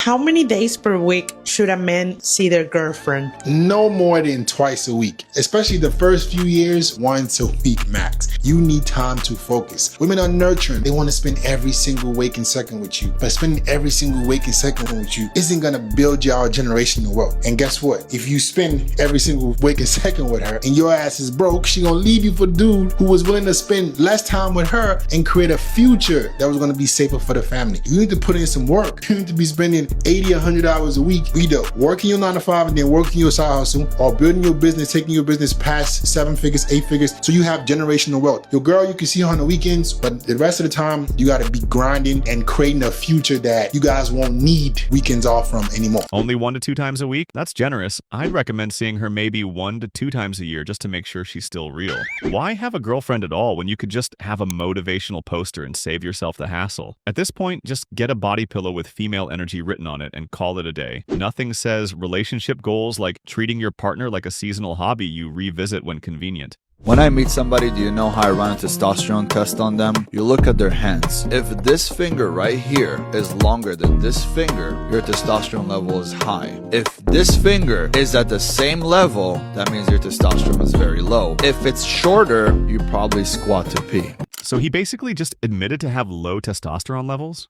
How many days per week should a man see their girlfriend? No more than twice a week, especially the first few years, once a week max. You need time to focus. Women are nurturing. They want to spend every single waking second with you, but spending every single waking second with you isn't going to build y'all generational wealth. And guess what? If you spend every single waking second with her and your ass is broke, she gonna leave you for a dude who was willing to spend less time with her and create a future that was going to be safer for the family. You need to put in some work. You need to be spending 80, 100 hours a week, either working your 9 to 5 and then working your side hustle, or building your business, taking your business past 7 figures, 8 figures, so you have generational wealth. Your girl, you can see her on the weekends, but the rest of the time, you gotta be grinding and creating a future that you guys won't need weekends off from anymore. Only 1 to 2 times a week? That's generous. I'd recommend seeing her maybe 1 to 2 times a year just to make sure she's still real. Why have a girlfriend at all when you could just have a motivational poster and save yourself the hassle? At this point, just get a body pillow with female energy written on it and call it a day. Nothing says relationship goals like treating your partner like a seasonal hobby you revisit when convenient. When I meet somebody, do you know how I run a testosterone test on them? You look at their hands. If this finger right here is longer than this finger, your testosterone level is high. If this finger is at the same level, that means your testosterone is very low. If it's shorter, you probably squat to pee. So he basically just admitted to have low testosterone levels?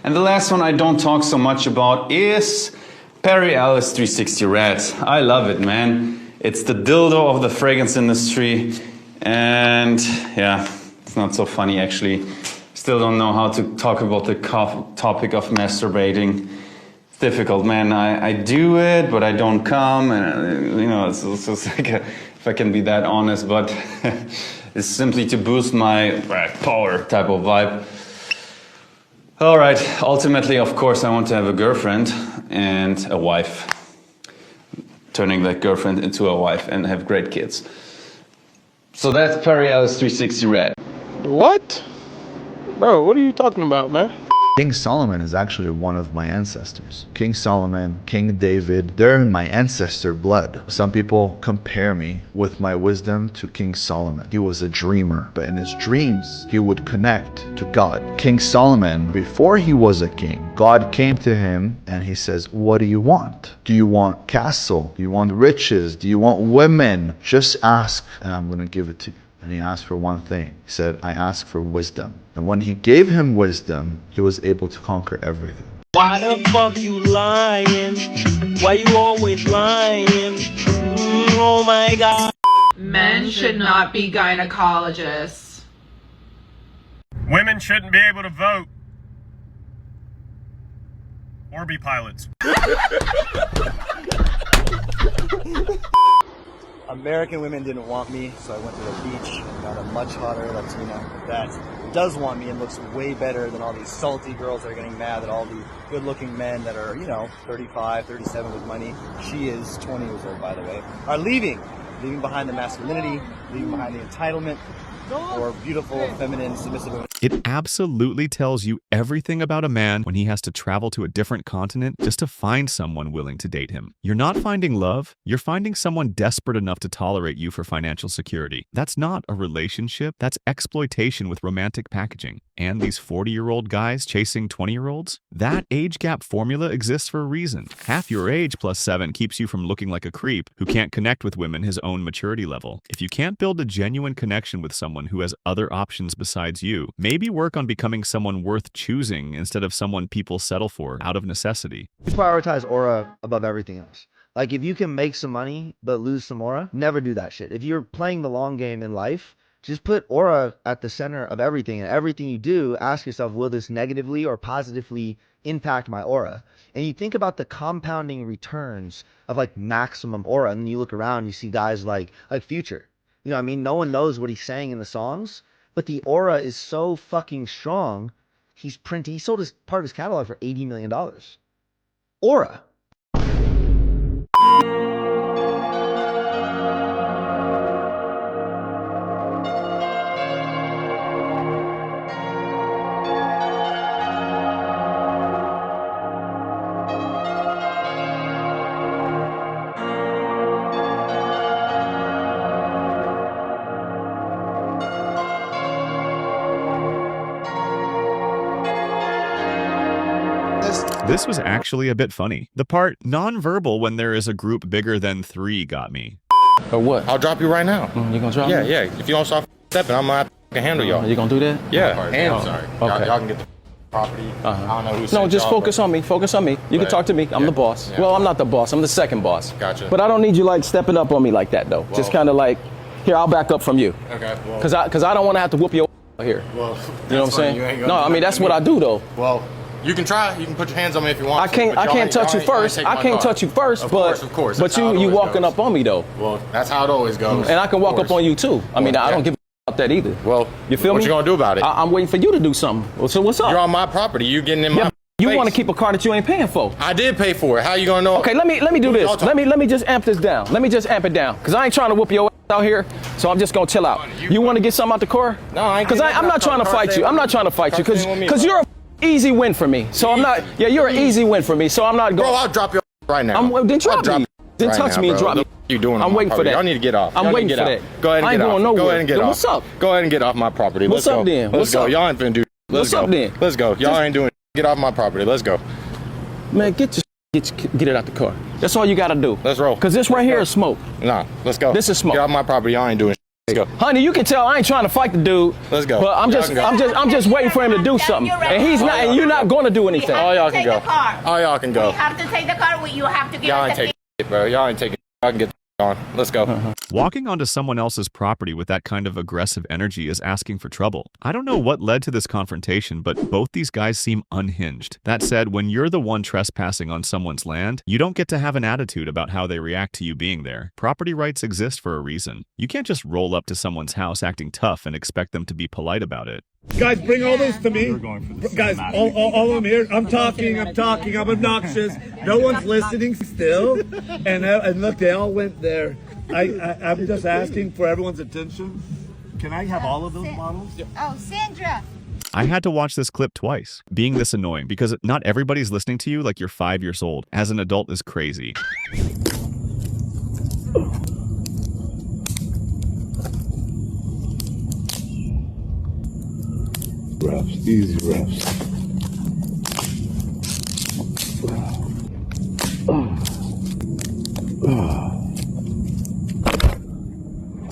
And the last one I don't talk so much about is Perry Ellis 360 Red. I love it, man. It's the dildo of the fragrance industry. And yeah, it's not so funny actually. Still don't know how to talk about the topic of masturbating. It's difficult, man. I do it, but I don't come. And you know, it's like if I can be that honest, but it's simply to boost my power type of vibe. All right, ultimately, of course, I want to have a girlfriend and a wife. Turning that girlfriend into a wife and have great kids. So that's Perry Ellis 360 Red. What? Bro, what are you talking about, man? King Solomon is actually one of my ancestors. King Solomon, King David, they're in my ancestor blood. Some people compare me with my wisdom to King Solomon. He was a dreamer, but in his dreams, he would connect to God. King Solomon, before he was a king, God came to him and he says, what do you want? Do you want castle? Do you want riches? Do you want women? Just ask and I'm going to give it to you. And he asked for one thing. He said, I ask for wisdom. And when he gave him wisdom, he was able to conquer everything. Why the fuck you lying? Why you always lying? Oh my god. Men should not be gynecologists. Women shouldn't be able to vote. Or be pilots. American women didn't want me, so I went to the beach and got a much hotter Latina that does want me and looks way better than all these salty girls that are getting mad that all the good-looking men that are, 35, 37 with money, she is 20 years old, by the way, are leaving behind the masculinity, leaving behind the entitlement for beautiful, feminine, submissive women. It absolutely tells you everything about a man when he has to travel to a different continent just to find someone willing to date him. You're not finding love, you're finding someone desperate enough to tolerate you for financial security. That's not a relationship, that's exploitation with romantic packaging. And these 40-year-old guys chasing 20-year-olds? That age gap formula exists for a reason. Half your age plus 7 keeps you from looking like a creep who can't connect with women his own maturity level. If you can't build a genuine connection with someone who has other options besides you, maybe work on becoming someone worth choosing instead of someone people settle for out of necessity. You prioritize aura above everything else. Like if you can make some money but lose some aura, never do that shit. If you're playing the long game in life, just put aura at the center of everything. And everything you do, ask yourself, will this negatively or positively impact my aura? And you think about the compounding returns of like maximum aura. And you look around, you see guys like Future. You know what I mean? No one knows what he's saying in the songs, but the aura is so fucking strong. He sold his part of his catalog for $80 million. Aura. This was actually a bit funny. The part nonverbal when there is a group bigger than 3 got me. Or what? I'll drop you right now. You gonna drop me? Yeah. If you don't stop stepping, I'm gonna have to handle y'all. You gonna do that? Yeah. I'm sorry. Okay. Y'all can get the property. I don't know who's. No, just focus on me. Focus on me. You can talk to me. I'm the boss. Yeah. Well, I'm not the boss. I'm the second boss. Gotcha. But I don't need you like stepping up on me like that though. Just kind of like, here, I'll back up from you. Okay. Well, Cause I don't want to have to whoop your here. Well, you know what I'm saying? No, I mean that's what I do though. Well, you can try. You can put your hands on me if you want. I can't touch you first. I can't touch you first. Of course. But you walking up on me though. Well, that's how it always goes. And I can walk up on you too. I mean, I don't give a about that either. Well, you feel me? What you gonna do about it? I'm waiting for you to do something. Well, so what's up? You're on my property. You getting in my. You want to keep a car that you ain't paying for? I did pay for it. How you gonna know? Okay, let me do this. Let me just amp this down. Let me just amp it down, cause I ain't trying to whoop your ass out here. So I'm just gonna chill out. You want to get something out the car? No, I ain't. Cause I'm not trying to fight you. I'm not trying to fight you, cause you're a easy win for me. So I'm not. Yeah, you're an easy win for me. So I'm not going. Bro, I'll drop your right now. Then drop me. Then touch me and drop me. You doing? I'm waiting for that. Y'all need to get off. I'm waiting for that. Go ahead and get off. I ain't going nowhere. Go ahead and get off. What's up? Go ahead and get off my property. What's up then? Let's go. Y'all ain't finna do. What's up then? Let's go. Y'all ain't doing. Get off my property. Let's go. Man, get it out the car. That's all you gotta do. Let's roll. Cause this right here is smoke. Nah, let's go. This is smoke. Get off my property. Y'all ain't doing. Let's go. Honey, you can tell I ain't trying to fight the dude. Let's go. But I'm just waiting for him to do something. And he's not, and you're not gonna do anything. All y'all can go. All y'all can go. We have to take the car. You have to give Y'all us ain't the taking it, bro. Y'all ain't taking it. Y'all can get on. Let's go. Walking onto someone else's property with that kind of aggressive energy is asking for trouble. I don't know what led to this confrontation, but both these guys seem unhinged. That said, when you're the one trespassing on someone's land, you don't get to have an attitude about how they react to you being there. Property rights exist for a reason. You can't just roll up to someone's house acting tough and expect them to be polite about it. Guys, bring all this to me. Guys, all of them here. I'm talking. I'm obnoxious. No one's listening still. And look, they all went there. I'm just asking for everyone's attention. Can I have all of those bottles? Oh, Sandra. I had to watch this clip twice, being this annoying, because not everybody's listening to you like you're 5 years old. As an adult is crazy. Reps, easy reps.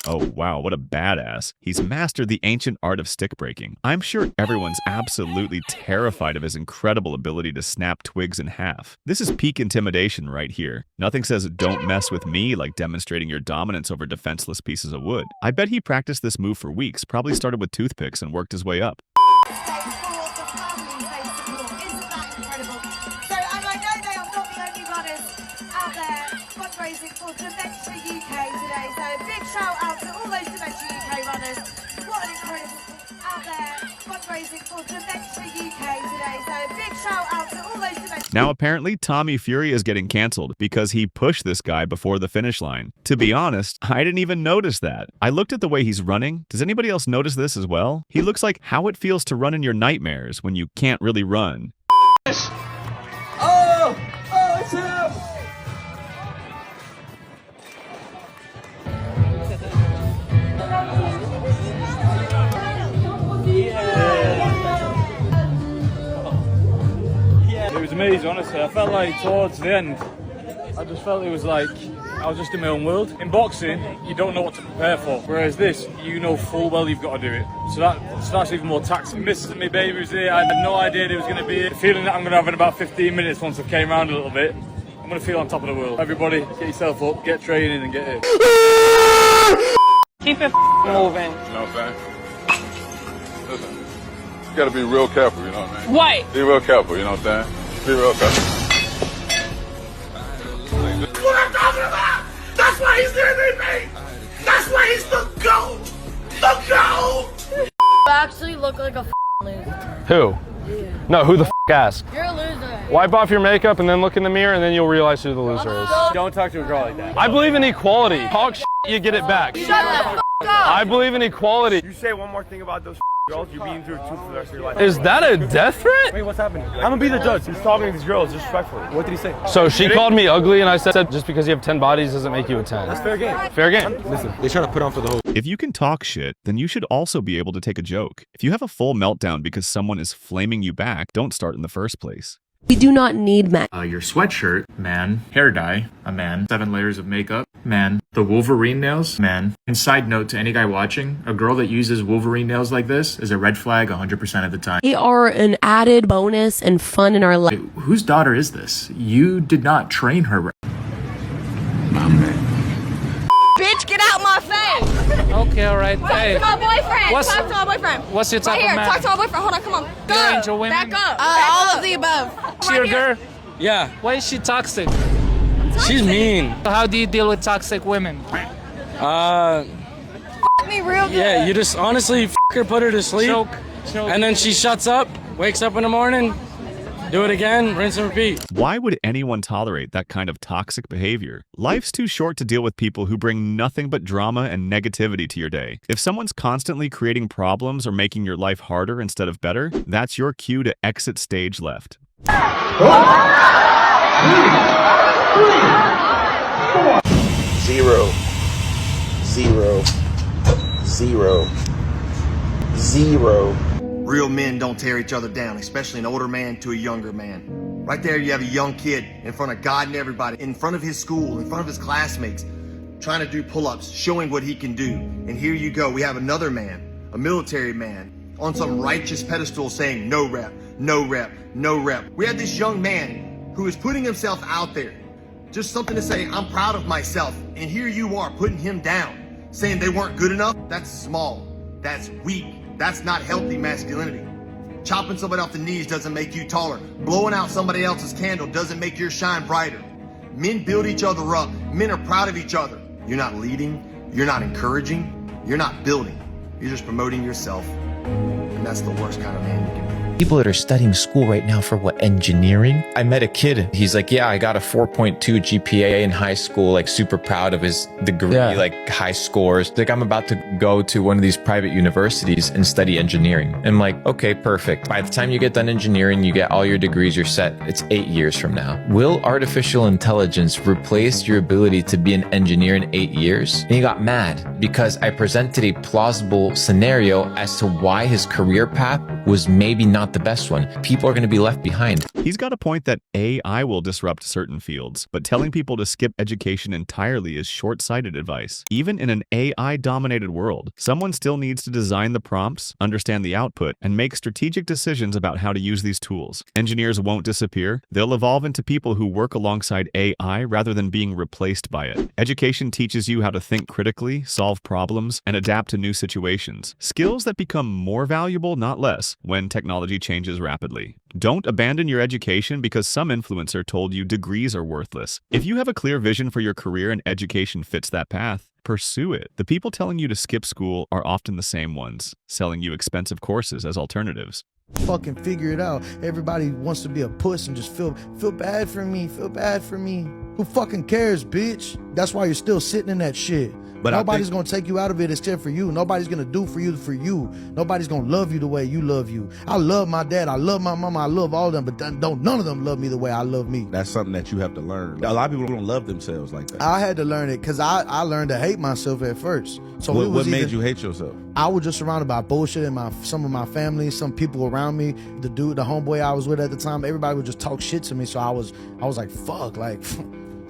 Oh wow, what a badass. He's mastered the ancient art of stick breaking. I'm sure everyone's absolutely terrified of his incredible ability to snap twigs in half. This is peak intimidation right here. Nothing says don't mess with me like demonstrating your dominance over defenseless pieces of wood. I bet he practiced this move for weeks, probably started with toothpicks and worked his way up. Now apparently Tommy Fury is getting cancelled because he pushed this guy before the finish line. To be honest, I didn't even notice that. I looked at the way he's running. Does anybody else notice this as well? He looks like how it feels to run in your nightmares when you can't really run. Oh, it's him! It was amazing, honestly. I felt like towards the end, I just felt it was like I was just in my own world. In boxing, you don't know what to prepare for, whereas this, you know full well you've got to do it. So that's even more taxing. Mrs. Me baby was here. I had no idea it was going to be here. The feeling that I'm going to have in about 15 minutes once I came around a little bit, I'm going to feel on top of the world. Everybody, get yourself up, get training, and get it. Keep it moving. You know what I'm saying? Listen, you gotta be real careful, you know what I mean? What? Be real careful, you know what I'm saying? Be real careful. What I'm talking about! That's why he's the MVP! That's why he's the GOAT! The GOAT! You actually look like a loser. Who? You. No, who the asked? You're a loser. Wipe off your makeup and then look in the mirror and then you'll realize who the loser is. Don't talk to a girl like that. I believe in equality. Talk you get it back. Shut the f up! I believe in equality. You say one more thing about those girls, you're being through for the rest of your life. Is that a death threat? Wait, what's happening? I'm gonna be the judge. He's talking to these girls disrespectfully. What did he say? So she called me ugly and I said just because you have 10 bodies doesn't make you a 10. That's fair game. Fair game. Listen, they try to put on for the whole. If you can talk shit, then you should also be able to take a joke. If you have a full meltdown because someone is flaming you back, don't start in the first place. We do not need men. Your sweatshirt, man. Hair dye, a man. 7 layers of makeup, man. The Wolverine nails, man. And side note to any guy watching, a girl that uses Wolverine nails like this is a red flag 100% of the time. They are an added bonus and fun in our life. Whose daughter is this? You did not train her. My man. Bitch, get out my face! Okay, all right. Hey, Talk to my boyfriend! Talk to my boyfriend! what's your type Right here, of man? talk to my boyfriend. Hold on, come on. Go! You're into women? Back up! All of the above. She your girl? Yeah. Why is she toxic? She's mean. How do you deal with toxic women? Me real good. Yeah, you just honestly her, put her to sleep, Choke. and then she shuts up, wakes up in the morning, do it again, rinse and repeat. Why would anyone tolerate that kind of toxic behavior? Life's too short to deal with people who bring nothing but drama and negativity to your day. If someone's constantly creating problems or making your life harder instead of better, that's your cue to exit stage left. 0, 0, 0, 0. Real men don't tear each other down, especially an older man to a younger man. Right there, you have a young kid in front of God and everybody, in front of his school, in front of his classmates, trying to do pull-ups, showing what he can do. And here you go, we have another man, a military man, on some righteous pedestal saying no rep, no rep, no rep. We had this young man who is putting himself out there, just something to say, I'm proud of myself. And here you are putting him down, saying they weren't good enough. That's small, that's weak, that's not healthy masculinity. Chopping somebody off the knees doesn't make you taller. Blowing out somebody else's candle doesn't make your shine brighter. Men build each other up. Men are proud of each other. You're not leading, you're not encouraging, you're not building. You're just promoting yourself. And that's the worst kind of man you can be. People that are studying school right now for what, engineering? I met a kid. He's like, yeah, I got a 4.2 GPA in high school, like super proud of his degree, like high scores. Like I'm about to go to one of these private universities and study engineering. I'm like, okay, perfect. By the time you get done engineering, you get all your degrees, you're set. It's 8 years from now. Will artificial intelligence replace your ability to be an engineer in 8 years? And he got mad because I presented a plausible scenario as to why his career path was maybe not the best one. People are going to be left behind. He's got a point that AI will disrupt certain fields, but telling people to skip education entirely is short-sighted advice. Even in an AI-dominated world, someone still needs to design the prompts, understand the output, and make strategic decisions about how to use these tools. Engineers won't disappear. They'll evolve into people who work alongside AI rather than being replaced by it. Education teaches you how to think critically, solve problems, and adapt to new situations. Skills that become more valuable, not less, when technology changes rapidly. Don't abandon your education because some influencer told you degrees are worthless. If you have a clear vision for your career and education fits that path, pursue it. The people telling you to skip school are often the same ones, selling you expensive courses as alternatives. Fucking figure it out. Everybody wants to be a puss and just feel bad for me, feel bad for me. Who fucking cares, bitch? That's why you're still sitting in that shit. But nobody's gonna take you out of it except for you. Nobody's gonna do for you. Nobody's gonna love you the way you love you. I love my dad, I love my mama, I love all of them, but none of them love me the way I love me. That's something that you have to learn. A lot of people don't love themselves like that. I had to learn it because I learned to hate myself at first. So what made you hate yourself? I was just surrounded by bullshit and some of my family, some people around me, the homeboy I was with at the time, everybody would just talk shit to me. So I was like, fuck, like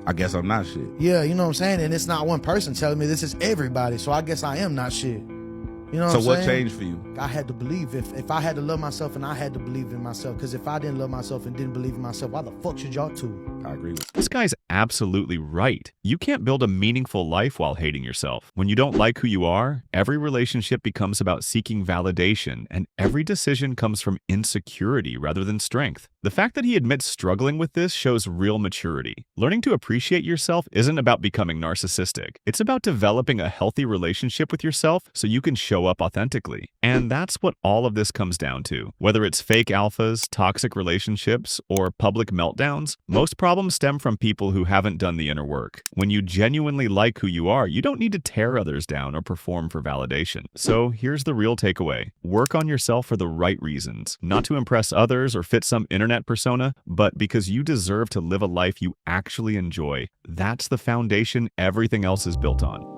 I guess I'm not shit. Yeah, you know what I'm saying? And it's not one person telling me, this is everybody. So I guess I am not shit. You know what I'm saying? So what changed for you? I had to believe. If I had to love myself and I had to believe in myself, because if I didn't love myself and didn't believe in myself, why the fuck should y'all two? I agree with This guy's absolutely right. You can't build a meaningful life while hating yourself. When you don't like who you are, every relationship becomes about seeking validation, and every decision comes from insecurity rather than strength. The fact that he admits struggling with this shows real maturity. Learning to appreciate yourself isn't about becoming narcissistic. It's about developing a healthy relationship with yourself so you can show up authentically. And that's what all of this comes down to. Whether it's fake alphas, toxic relationships, or public meltdowns, most problems stem from people who haven't done the inner work. When you genuinely like who you are, you don't need to tear others down or perform for validation. So here's the real takeaway. Work on yourself for the right reasons, not to impress others or fit some internet persona, but because you deserve to live a life you actually enjoy. That's the foundation everything else is built on.